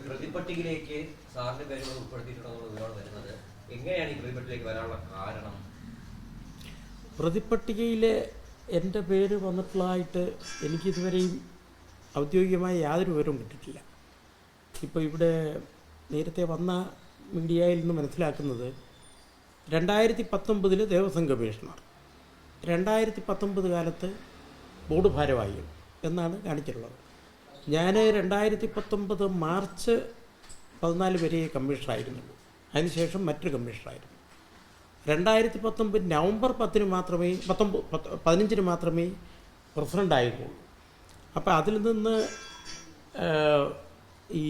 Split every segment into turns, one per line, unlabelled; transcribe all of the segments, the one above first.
പ്രതിപട്ടികയിലേക്ക് സാറിന്റെ പേരുകൾ ഉൾപ്പെടുത്തിയിട്ടുണ്ടെന്നുള്ള വിവരമാണ് വരുന്നത്. എങ്ങനെയാണ് ഈ പ്രതിപട്ടികയിലേക്ക് വരാനുള്ള കാരണം?
പ്രതിപട്ടികയിൽ എൻ്റെ പേര് വന്നിട്ടുള്ളതായിട്ട് എനിക്കിതുവരെയും ഔദ്യോഗികമായ യാതൊരു വിവരവും കിട്ടിയിട്ടില്ല. ഇപ്പോൾ ഇവിടെ നേരത്തെ വന്ന മീഡിയയിൽ നിന്ന് മനസ്സിലാക്കുന്നത് 2019 ദേവസ്വം കമ്മീഷണർ, 2019 കാലത്ത് ബോർഡ് ഭാരവാഹികൾ എന്നാണ് കാണിച്ചിട്ടുള്ളത്. ഞാൻ 2019 മാർച്ച് 14 വരെ കമ്മീഷണറായിരുന്നുള്ളൂ. അതിനുശേഷം മറ്റൊരു കമ്മീഷണറായിരുന്നു. 2019 നവംബർ 15 മാത്രമേ പ്രസിഡൻ്റ് ആയിരുന്നുള്ളൂ. അപ്പോൾ അതിൽ നിന്ന് ഈ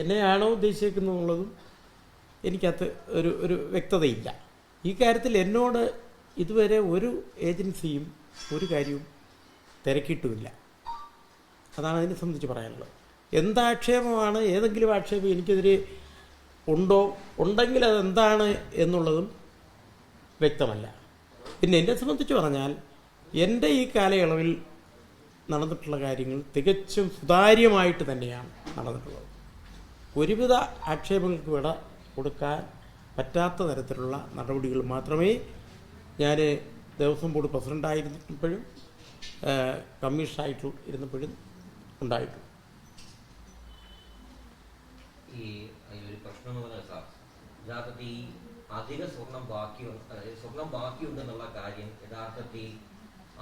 എന്നെയാണോ ഉദ്ദേശിക്കുന്നതെന്നുള്ളതും എനിക്കത് ഒരു വ്യക്തതയില്ല. ഈ കാര്യത്തിൽ എന്നോട് ഇതുവരെ ഒരു ഏജൻസിയും ഒരു കാര്യവും തിരക്കിയിട്ടുമില്ല. അതാണ് അതിനെ സംബന്ധിച്ച് പറയാനുള്ളത്. എന്താക്ഷേപമാണ്, ഏതെങ്കിലും ആക്ഷേപം എനിക്കെതിരെ ഉണ്ടെങ്കിൽ അതെന്താണ് എന്നുള്ളതും വ്യക്തമല്ല. പിന്നെ എന്നെ സംബന്ധിച്ച് പറഞ്ഞാൽ എൻ്റെ ഈ കാലയളവിൽ നടന്നിട്ടുള്ള കാര്യങ്ങൾ തികച്ചും സുതാര്യമായിട്ട് തന്നെയാണ് നടന്നിട്ടുള്ളത്. ഒരുവിധ ആക്ഷേപങ്ങൾക്ക് വിട കൊടുക്കാൻ പറ്റാത്ത തരത്തിലുള്ള നടപടികൾ മാത്രമേ ഞാൻ ദേവസ്വം ബോർഡ് പ്രസിഡൻ്റായിരുന്നപ്പോഴും കമ്മീഷണറായിട്ട് ഇരുന്നപ്പോഴും ഉണ്ടായിട്ടുള്ളൂ.
ഈ ഒരു പ്രശ്നം എന്ന് പറഞ്ഞാൽ സാർ, യഥാർത്ഥത്തിൽ ഈ അധിക സ്വർണം ബാക്കിയുണ്ടെന്നുള്ള കാര്യം യഥാർത്ഥത്തിൽ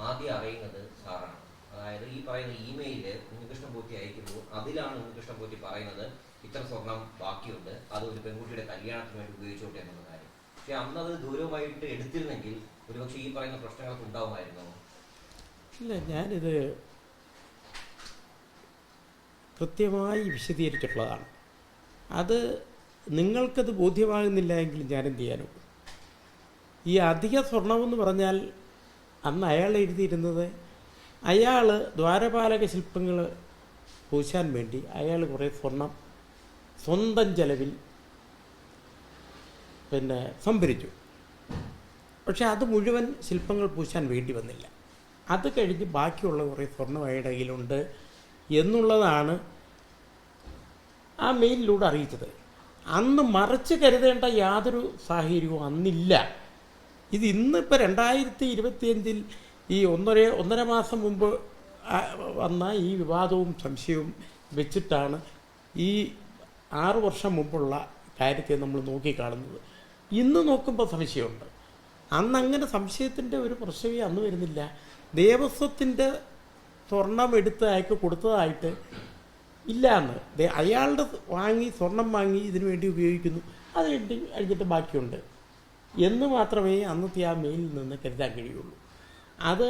ആദ്യം അറിയുന്നത് സാറാണ്. അതായത് ഈ പറയുന്ന ഇമെയില് ഉണ്ണികൃഷ്ണൻ പോറ്റി അയക്കുമ്പോൾ അതിലാണ് ഉണ്ണികൃഷ്ണൻ പോറ്റി പറയുന്നത് ഇത്ര സ്വർണം ബാക്കിയുണ്ട്, അത് ഒരു പെൺകുട്ടിയുടെ കല്യാണത്തിന് വേണ്ടി ഉപയോഗിച്ചോട്ടെ എന്നുള്ള കാര്യം. പക്ഷെ അന്നത് ദൂരമായിട്ട് എടുത്തിരുന്നെങ്കിൽ ഒരുപക്ഷെ ഈ പറയുന്ന പ്രശ്നങ്ങളൊക്കെ ഉണ്ടാവുമായിരുന്നോ?
ഇല്ല, ഞാനിത് കൃത്യമായി വിശദീകരിച്ചിട്ടുള്ളതാണ്. അത് നിങ്ങൾക്കത് ബോധ്യമാകുന്നില്ല എങ്കിലും ഞാനെന്ത് ചെയ്യാനും. ഈ അധിക സ്വർണമെന്ന് പറഞ്ഞാൽ അന്ന് അയാൾ എഴുതിയിരുന്നത്, അയാൾ ദ്വാരപാലക ശില്പങ്ങൾ പൂശാൻ വേണ്ടി അയാൾ കുറേ സ്വർണം സ്വന്തം ചെലവിൽ സംഭരിച്ചു. പക്ഷെ അത് മുഴുവൻ ശില്പങ്ങൾ പൂശാൻ വേണ്ടി വന്നില്ല. അത് കഴിഞ്ഞ് ബാക്കിയുള്ള കുറേ സ്വർണം അയാളുടെ കയ്യിലുണ്ട് എന്നുള്ളതാണ് ആ മെയിലിലൂടെ അറിയിച്ചത്. അന്ന് മറച്ച് കരുതേണ്ട യാതൊരു സാഹചര്യവും അന്നില്ല. ഇത് ഇന്നിപ്പോൾ 2025 ഈ ഒന്നര മാസം മുമ്പ് വന്ന ഈ വിവാദവും സംശയവും വെച്ചിട്ടാണ് ഈ 6 വർഷം മുമ്പുള്ള കാര്യത്തെ നമ്മൾ നോക്കിക്കാണുന്നത്. ഇന്ന് നോക്കുമ്പോൾ സംശയമുണ്ട്. അന്നങ്ങനെ സംശയത്തിൻ്റെ ഒരു പ്രശ്നമേ അന്ന് വരുന്നില്ല. ദേവസ്വത്തിൻ്റെ സ്വർണം എടുത്ത് അയാൾക്ക് കൊടുത്തതായിട്ട് ഇല്ല. അന്ന് അയാളുടെ സ്വർണം വാങ്ങി ഇതിനു വേണ്ടി ഉപയോഗിക്കുന്നു, അത് കഴിഞ്ഞിട്ട് ബാക്കിയുണ്ട് എന്ന് മാത്രമേ അന്നത്തെ ആ മെയിലിൽ നിന്ന് കരുതാൻ കഴിയുള്ളൂ. അത്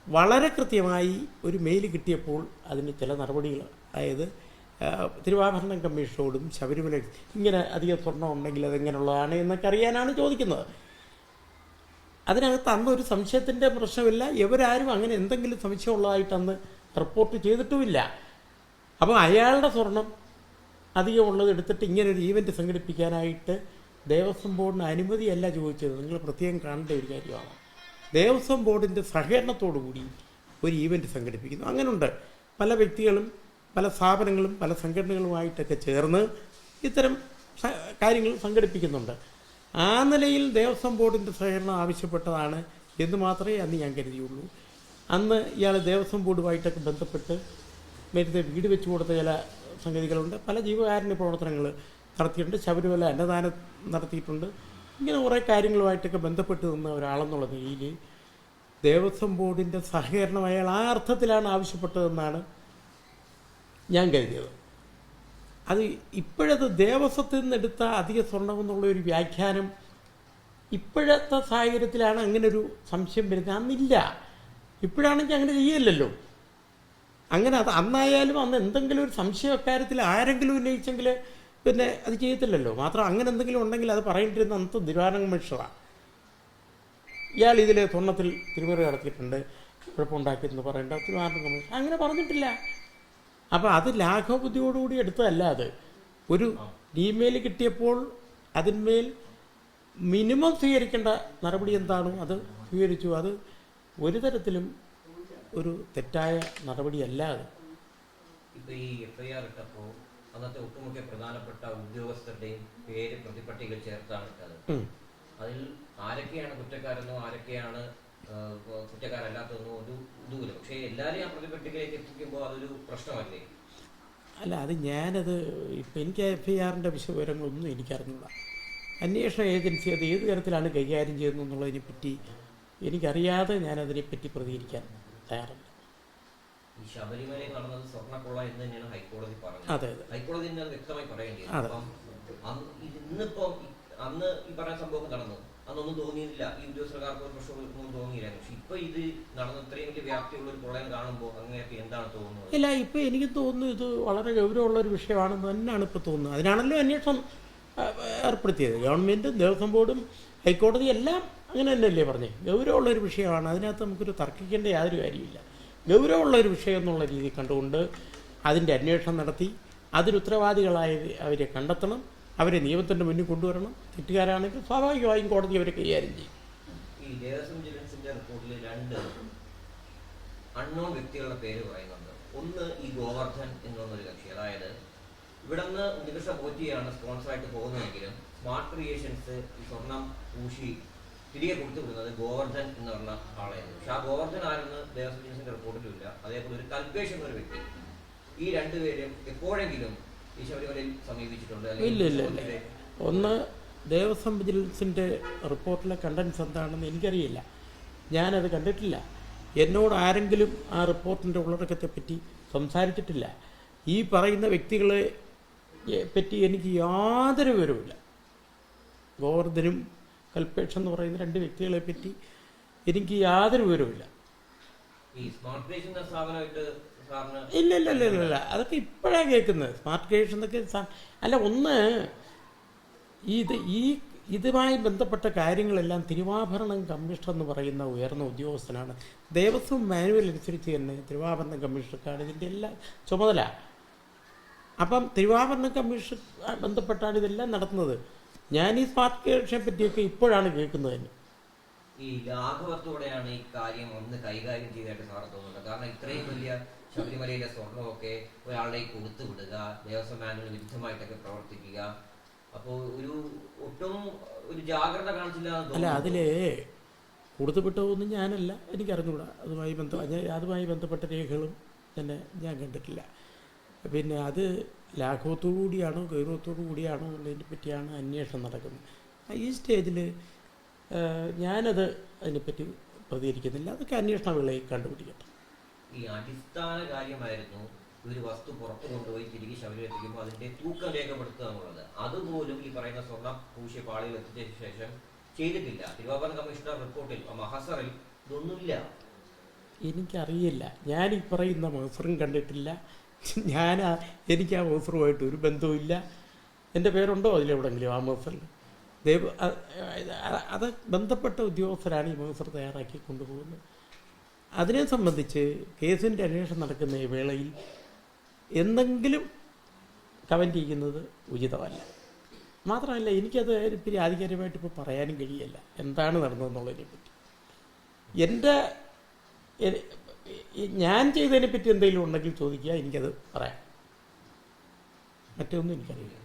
വളരെ കൃത്യമായി ഒരു മെയിൽ കിട്ടിയപ്പോൾ അതിന് ചില നടപടികൾ, അതായത് തിരുവാഭരണ കമ്മീഷനോടും ശബരിമല ഇങ്ങനെ അധികം സ്വർണ്ണം ഉണ്ടെങ്കിൽ അതെങ്ങനെയുള്ളതാണ് എന്നൊക്കെ അറിയാനാണ് ചോദിക്കുന്നത്. അതിനകത്ത് അന്നൊരു സംശയത്തിൻ്റെ പ്രശ്നമില്ല. ഇവരാരും അങ്ങനെ എന്തെങ്കിലും സംശയമുള്ളതായിട്ട് അന്ന് റിപ്പോർട്ട് ചെയ്തിട്ടുമില്ല. അപ്പോൾ അയാളുടെ സ്വർണം അധികമുള്ളത് എടുത്തിട്ട് ഇങ്ങനൊരു ഈവൻറ്റ് സംഘടിപ്പിക്കാനായിട്ട് ദേവസ്വം ബോർഡിന് അനുമതിയല്ല ചോദിച്ചത്. നിങ്ങൾ പ്രത്യേകം കാണേണ്ട ഒരു കാര്യമാണ്. ദേവസ്വം ബോർഡിൻ്റെ സഹകരണത്തോടു കൂടി ഒരു ഈവൻറ്റ് സംഘടിപ്പിക്കുന്നു. അങ്ങനെയുണ്ട്. പല വ്യക്തികളും പല സ്ഥാപനങ്ങളും പല സംഘടനകളുമായിട്ടൊക്കെ ചേർന്ന് ഇത്തരം കാര്യങ്ങൾ സംഘടിപ്പിക്കുന്നുണ്ട്. ആ നിലയിൽ ദേവസ്വം ബോർഡിൻ്റെ സഹകരണം ആവശ്യപ്പെട്ടതാണ് എന്ന് മാത്രമേ അന്ന് ഞാൻ കരുതിയുള്ളൂ. അന്ന് ഇയാൾ ദേവസ്വം ബോർഡുമായിട്ടൊക്കെ ബന്ധപ്പെട്ട് നേരത്തെ വീട് വെച്ച് കൊടുത്ത ചില സംഗതികളുണ്ട്. പല ജീവകാരുണ്യ പ്രവർത്തനങ്ങൾ നടത്തിയിട്ടുണ്ട്. ശബരിമല അന്നദാനം നടത്തിയിട്ടുണ്ട്. ഇങ്ങനെ കുറേ കാര്യങ്ങളുമായിട്ടൊക്കെ ബന്ധപ്പെട്ട് നിന്ന ഒരാളെന്നുള്ള നിലയിൽ ദേവസ്വം ബോർഡിൻ്റെ സഹകരണം അയാൾ ആ അർത്ഥത്തിലാണ് ആവശ്യപ്പെട്ടതെന്നാണ് ഞാൻ കരുതിയത്. അത് ഇപ്പോഴത് ദേവസ്വത്തിൽ നിന്നെടുത്ത അധിക സ്വർണമെന്നുള്ളൊരു വ്യാഖ്യാനം ഇപ്പോഴത്തെ സാഹചര്യത്തിലാണ് അങ്ങനൊരു സംശയം വരുന്നത്. അന്നില്ല. ഇപ്പോഴാണെങ്കിൽ അങ്ങനെ ചെയ്യില്ലല്ലോ. അങ്ങനെ അത് അന്നായാലും അന്ന് എന്തെങ്കിലും ഒരു സംശയ കാര്യത്തിൽ ആരെങ്കിലും ഉന്നയിച്ചെങ്കിൽ പിന്നെ അത് ചെയ്യത്തില്ലല്ലോ. മാത്രം അങ്ങനെ എന്തെങ്കിലും ഉണ്ടെങ്കിൽ അത് പറയേണ്ടിരുന്ന അന്നത്തെ തിരുവാഭരണ കമ്മീഷണറാണ്. ഇയാൾ ഇതിൽ സ്വർണ്ണത്തിൽ തിരുമറി നടത്തിയിട്ടുണ്ട്, കുഴപ്പമുണ്ടാക്കിയെന്ന് പറയേണ്ട തിരുവാഭരണ കമ്മീഷൻ അങ്ങനെ പറഞ്ഞിട്ടില്ല. അപ്പോൾ അത് ലാഘവബുദ്ധിയോടുകൂടി എടുത്തതല്ല. അത് ഒരു ഇമെയിൽ കിട്ടിയപ്പോൾ അതിന്മേൽ മിനിമം സ്വീകരിക്കേണ്ട നടപടി എന്താണോ അത് സ്വീകരിച്ചു. അത് ഒരു തരത്തിലും ഒരു തെറ്റായ നടപടിയല്ല അത്.
ഇപ്പൊ ഈ FIR ഇട്ടപ്പോൾ അന്നത്തെ ഒട്ടുമുഖ്യ പ്രധാനപ്പെട്ട ഉദ്യോഗസ്ഥരുടെയും പേര് പ്രതിപട്ടികയിൽ ചേർത്താണ് ഇട്ടത്. അതിൽ ആരൊക്കെയാണ് കുറ്റക്കാരെന്നോ ആരൊക്കെയാണ് കുറ്റക്കാരല്ലാത്തതെന്നോ ഒരു ഇതുമില്ല. പക്ഷേ എല്ലാവരെയും ആ പ്രതിപട്ടികയിലേക്ക് എത്തിക്കുമ്പോൾ അതൊരു പ്രശ്നമല്ലേ?
അല്ല, അത് ഞാനത് ഇപ്പം എനിക്ക് FIRൻ്റെ വിവരങ്ങളൊന്നും എനിക്കറിഞ്ഞൂടാ. അന്വേഷണ ഏജൻസി അത് ഏത് തരത്തിലാണ് കൈകാര്യം ചെയ്യുന്നതെന്നുള്ളതിനെപ്പറ്റി എനിക്കറിയാതെ ഞാനതിനെപ്പറ്റി പ്രതികരിക്കാൻ തയ്യാറല്ല.
ഈ ശബരിമലയിൽ നടന്നത് സ്വർണ്ണക്കൊള്ള എന്ന് തന്നെയാണ് ഹൈക്കോടതി പറഞ്ഞത്.
അതെ അതെ,
ഹൈക്കോടതി തന്നെ അത് വ്യക്തമായി പറയേണ്ടത്. അപ്പം ഇന്നിപ്പം അന്ന് ഈ പറയുന്ന സംഭവം നടന്നു, അന്നൊന്നും തോന്നിയില്ല, ഈ ഉദ്യോഗസ്ഥർക്ക് ഒരു പ്രശ്നമൊന്നും തോന്നിയില്ലായിരുന്നു. പക്ഷെ ഇപ്പൊ ഇത് നടന്ന ഇത്രയും വലിയ വ്യാപ്തിയുള്ള ഒരു പ്രളയം കാണുമ്പോൾ അങ്ങനെയൊക്കെ എന്താണ് തോന്നുന്നത്?
ഇല്ല, ഇപ്പം എനിക്ക് തോന്നുന്നു ഇത് വളരെ ഗൗരവമുള്ളൊരു വിഷയമാണെന്ന് തന്നെയാണ് ഇപ്പോൾ തോന്നുന്നത്. അതിനാണല്ലോ അന്വേഷണം ഏർപ്പെടുത്തിയത്. ഗവൺമെൻറ്റും ദേവസ്വം ബോർഡും ഹൈക്കോടതി എല്ലാം അങ്ങനെ തന്നെയല്ലേ പറഞ്ഞേ, ഗൗരവമുള്ളൊരു വിഷയമാണ്. അതിനകത്ത് നമുക്കൊരു തർക്കിക്കേണ്ട യാതൊരു കാര്യമില്ല. ഗൗരവമുള്ളൊരു വിഷയം എന്നുള്ള രീതിയിൽ കണ്ടുകൊണ്ട് അതിൻ്റെ അന്വേഷണം നടത്തി അതിന് ഉത്തരവാദികളായ അവരെ കണ്ടെത്തണം, അവരെ നിയമത്തിൻ്റെ മുന്നിൽ കൊണ്ടുവരണം. തെറ്റുകാരാണെങ്കിൽ സ്വാഭാവികമായും കോടതി അവരെ കൈകാര്യം ചെയ്യും.
ഈ ദേവസ്വം വിജിലൻസിന്റെ റിപ്പോർട്ടിൽ 2 അൺനോൺ വ്യക്തികളുടെ പേര് പറയുന്നുണ്ട്. ഒന്ന് ഈ ഗോവർദ്ധൻ എന്നൊരു കക്ഷി, അതായത് ഇവിടെ നിന്ന് ഉണ്ണികൃഷ്ണ പോറ്റിയാണ് സ്പോൺസറായിട്ട് പോകുന്നതെങ്കിലും സ്മാർട്ട് ക്രിയേഷൻസ് ഈ സ്വർണം പൂശി തിരികെ കൊടുത്തു വിടുന്നത് ഗോവർദ്ധൻ എന്ന് പറഞ്ഞ ആളായിരുന്നു. പക്ഷെ ആ ഗോവർദ്ധൻ ആരെന്ന് ദേവസ്വം വിജിലൻസിന്റെ റിപ്പോർട്ടിലില്ല. അതേപോലെ ഒരു കൽപേഷ് എന്നൊരു വ്യക്തി, ഈ 2 പേരും എപ്പോഴെങ്കിലും ഈ ശബരിമലയിൽ സമീപിച്ചിട്ടുണ്ട്?
ഇല്ല ഇല്ല ഇല്ല. ഒന്ന്, ദേവസ്വം വിജിലൻസിൻ്റെ റിപ്പോർട്ടിലെ കണ്ടൻസ് എന്താണെന്ന് എനിക്കറിയില്ല, ഞാനത് കണ്ടിട്ടില്ല. എന്നോട് ആരെങ്കിലും ആ റിപ്പോർട്ടിൻ്റെ ഉള്ളടക്കത്തെപ്പറ്റി സംസാരിച്ചിട്ടില്ല. ഈ പറയുന്ന വ്യക്തികളെ പറ്റി എനിക്ക് യാതൊരു വിവരവുമില്ല. ഗോവർദ്ധനും കൽപേഷ് എന്ന് പറയുന്ന 2 വ്യക്തികളെ പറ്റി എനിക്ക് യാതൊരു വിവരവുമില്ല. ഇല്ല ഇല്ല ഇല്ല ഇല്ല ഇല്ല, അതൊക്കെ ഇപ്പോഴാണ് കേൾക്കുന്നത്. സ്മാർട്ട് ക്രിയേഷൻ എന്നൊക്കെ അല്ല. ഒന്ന്, ഇതുമായി ബന്ധപ്പെട്ട കാര്യങ്ങളെല്ലാം തിരുവാഭരണം കമ്മീഷണർ എന്ന് പറയുന്ന ഉയർന്ന ഉദ്യോഗസ്ഥനാണ്. ദേവസ്വം മാനുവൽ അനുസരിച്ച് തന്നെ തിരുവാഭരണം കമ്മീഷണർക്കാണ് ഇതിൻ്റെ എല്ലാം ചുമതല. അപ്പം തിരുവാഭരണം കമ്മീഷൻ ബന്ധപ്പെട്ടാണ് ഇതെല്ലാം നടത്തുന്നത്. ഞാൻ ഈ സ്മാർട്ട് ക്രിയേഷനെ പറ്റിയൊക്കെ ഇപ്പോഴാണ് കേൾക്കുന്നത് തന്നെ.
ഈ ലാഘവത്തോടെയാണ് ഈ കാര്യം ഒന്ന് കൈകാര്യം ചെയ്തായിട്ട് സാറ് തോന്നുന്നത്. കാരണം ഇത്രയും വലിയ ശബരിമലയിലെ സ്വർണ്ണമൊക്കെ ഒരാളുടെ കൊടുത്തു വിടുക, ദേവസ്വം മാനുവൽ വിരുദ്ധമായിട്ടൊക്കെ പ്രവർത്തിക്കുക, അപ്പോൾ ഒട്ടും ഒരു ജാഗ്രത കാണിച്ചില്ല.
അല്ല, അതിൽ കൊടുത്തുവിട്ടതൊന്നും ഞാനല്ല, എനിക്കറിഞ്ഞൂടാ. അതുമായി ബന്ധപ്പെട്ട രേഖകളും തന്നെ ഞാൻ കണ്ടിട്ടില്ല. പിന്നെ അത് ലാഘവത്തോടു കൂടിയാണോ ഗൗരവത്തോടു കൂടിയാണോ എന്നുള്ളതിനെ പറ്റിയാണ് അന്വേഷണം നടക്കുന്നത്. ഈ സ്റ്റേജിൽ ഞാനത് അതിനെപ്പറ്റി പ്രതികരിക്കുന്നില്ല. അതൊക്കെ അന്വേഷണ വേളയിൽ കണ്ടുപിടിക്കട്ടെ.
ഈ അടിസ്ഥാന കാര്യമായിരുന്നു ഒരു വസ്തു പുറത്തു കൊണ്ടുപോയി തിരികെ ശബരിമല എത്തിക്കുമ്പോൾ അതിന്റെ തൂക്കം രേഖപ്പെടുത്തുക എന്നുള്ളത്. അതുപോലും ഈ പറയുന്ന സ്വർണ്ണം പൂശിയ പാളികൾ എത്തിച്ചതിന് ശേഷം ചെയ്തിട്ടില്ല. തിരുവാഭരണ കമ്മീഷണർ റിപ്പോർട്ടിൽ മഹസറിൽ ഇതൊന്നുമില്ല.
എനിക്കറിയില്ല, ഞാൻ ഈ പറയുന്ന മഹസറും കണ്ടിട്ടില്ല. എനിക്ക് ആ മഹസറുമായിട്ട് ഒരു ബന്ധവുമില്ല. എൻ്റെ പേരുണ്ടോ അതിലെവിടെങ്കിലും ആ മഹസറിൽ? അത് ബന്ധപ്പെട്ട ഉദ്യോഗസ്ഥരാണ് ഈ മഹസർ തയ്യാറാക്കി കൊണ്ടുപോകുന്നത്. അതിനെ സംബന്ധിച്ച് കേസിൻ്റെ അന്വേഷണം നടക്കുന്ന ഈ വേളയിൽ എന്തെങ്കിലും കമൻറ്റ് ചെയ്യുന്നത് ഉചിതമല്ല. മാത്രമല്ല, എനിക്കത് ഇത്തിരി ആധികാരികമായിട്ട് ഇപ്പോൾ പറയാനും കഴിയില്ല എന്താണ് നടന്നതെന്നുള്ളതിനെപ്പറ്റി. ഞാൻ ചെയ്തതിനെപ്പറ്റി എന്തെങ്കിലും ഉണ്ടെങ്കിൽ ചോദിക്കുക, എനിക്കത് പറയാം. മറ്റൊന്നും എനിക്കറിയില്ല.